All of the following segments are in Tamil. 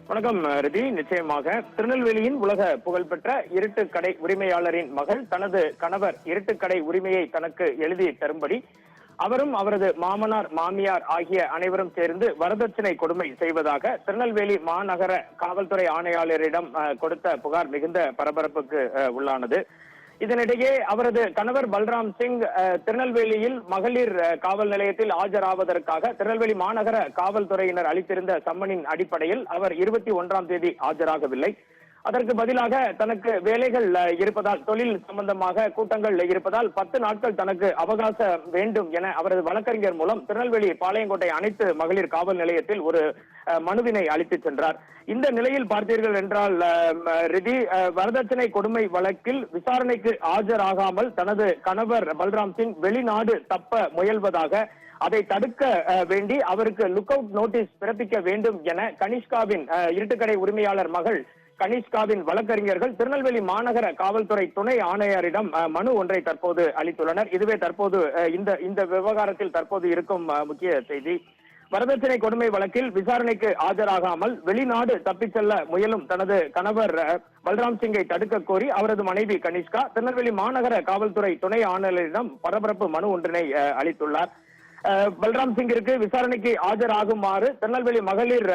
வணக்கம் ரிதி. நிச்சயமாக திருநெல்வேலியின் உலக புகழ்பெற்ற இருட்டு கடை உரிமையாளரின் மகள் தனது கணவர் இருட்டு கடை உரிமையை தனக்கு எழுதி தரும்படி அவரும் அவரது மாமனார் மாமியார் ஆகிய அனைவரும் சேர்ந்து வரதட்சணை கொடுமை செய்வதாக திருநெல்வேலி மாநகர காவல்துறை ஆணையாளரிடம் கொடுத்த புகார் மிகுந்த பரபரப்புக்கு உள்ளானது. இதனிடையே அவரது கணவர் பல்ராம் சிங் திருநெல்வேலியில் மகளிர் காவல் நிலையத்தில் ஆஜராவதற்காக திருநெல்வேலி மாநகர காவல்துறையினர் அளித்திருந்த சம்மனின் அடிப்படையில் அவர் 21ஆம் தேதி ஆஜராகவில்லை. அதற்கு பதிலாக தனக்கு வேலைகள் இருப்பதால், தொழில் சம்பந்தமாக கூட்டங்கள் இருப்பதால் 10 நாட்கள் தனக்கு அவகாசம் வேண்டும் என அவரது வழக்கறிஞர் மூலம் திருநெல்வேலி பாளையங்கோட்டை அனைத்து மகளிர் காவல் நிலையத்தில் ஒரு மனுவினை அளித்து சென்றார். இந்த நிலையில் பார்த்தீர்கள் என்றால் ரிதி, வரதட்சணை கொடுமை வழக்கில் விசாரணைக்கு ஆஜராகாமல் தனது கணவர் பல்ராம் சிங் வெளிநாடு தப்ப முயல்வதாக, அதை தடுக்க வேண்டி அவருக்கு லுக் அவுட் நோட்டீஸ் பிறப்பிக்க வேண்டும் என கனிஷ்காவின் இருட்டுக்கடை உரிமையாளர் மகள் கனிஷ்காவின் வழக்கறிஞர்கள் திருநெல்வேலி மாநகர காவல்துறை துணை ஆணையரிடம் மனு ஒன்றை தற்போது அளித்துள்ளனர். இதுவே தற்போது இந்த விவகாரத்தில் தற்போது இருக்கும் முக்கிய செய்தி. வரதட்சணை கொடுமை வழக்கில் விசாரணைக்கு ஆஜராகாமல் வெளிநாடு தப்பிச் செல்ல முயலும் தனது கணவர் பல்ராம் சிங்கை தடுக்க கோரி அவரது மனைவி கனிஷ்கா திருநெல்வேலி மாநகர காவல்துறை துணை ஆணையரிடம் பரபரப்பு மனு ஒன்றினை அளித்துள்ளார். பல்ராம் சிங்கிற்கு விசாரணைக்கு ஆஜராகுமாறு திருநெல்வேலி மகளிர்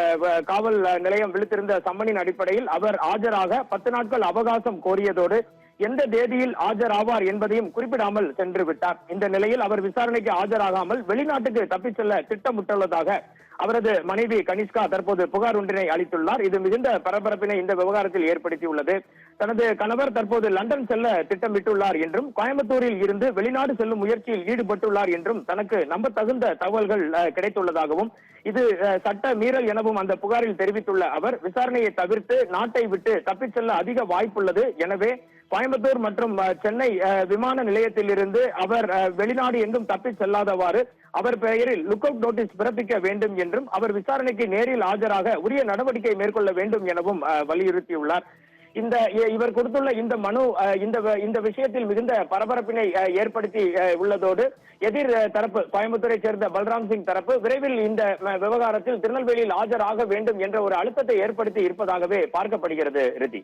காவல் நிலையம் விடுத்திருந்த சம்மனின் அடிப்படையில் அவர் ஆஜராக 10 நாட்கள் அவகாசம் கோரியதோடு எந்த தேதியில் ஆஜராவார் என்பதையும் குறிப்பிடாமல் சென்று விட்டார். இந்த நிலையில் அவர் விசாரணைக்கு ஆஜராகாமல் வெளிநாட்டுக்கு தப்பிச் செல்ல திட்டமிட்டுள்ளதாக அவரது மனைவி கனிஷ்கா தற்போது புகார் ஒன்றினை அளித்துள்ளார். இது மிகுந்த பரபரப்பினை இந்த விவகாரத்தில் ஏற்படுத்தியுள்ளது. தனது கணவர் தற்போது லண்டன் செல்ல திட்டமிட்டுள்ளார் என்றும், கோயம்புத்தூரில் இருந்து வெளிநாடு செல்லும் முயற்சியில் ஈடுபட்டுள்ளார் என்றும் தனக்கு நம்பத்தகுந்த தகவல்கள் கிடைத்துள்ளதாகவும், இது சட்ட மீறல் எனவும் அந்த புகாரில் தெரிவித்துள்ள அவர், விசாரணையை தவிர்த்து நாட்டை விட்டு தப்பிச் செல்ல அதிக வாய்ப்புள்ளது. எனவே கோயம்புத்தூர் மற்றும் சென்னை விமான நிலையத்தில் இருந்து அவர் வெளிநாடு எங்கும் தப்பிச் செல்லாதவாறு அவர் பெயரில் லுக் அவுட் நோட்டீஸ் பிறப்பிக்க வேண்டும் என்றும், அவர் விசாரணைக்கு நேரில் ஆஜராக உரிய நடவடிக்கை மேற்கொள்ள வேண்டும் எனவும் வலியுறுத்தியுள்ளார். இவர் கொடுத்துள்ள இந்த மனு இந்த விஷயத்தில் மிகுந்த பரபரப்பினை ஏற்படுத்தி உள்ளதோடு, எதிர் தரப்பு கோயம்புத்தூரை சேர்ந்த பல்ராம் சிங் தரப்பு விரைவில் இந்த விவகாரத்தில் திருநெல்வேலியில் ஆஜராக வேண்டும் என்ற ஒரு அழுத்தத்தை ஏற்படுத்தி இருப்பதாகவே பார்க்கப்படுகிறது ரிதி.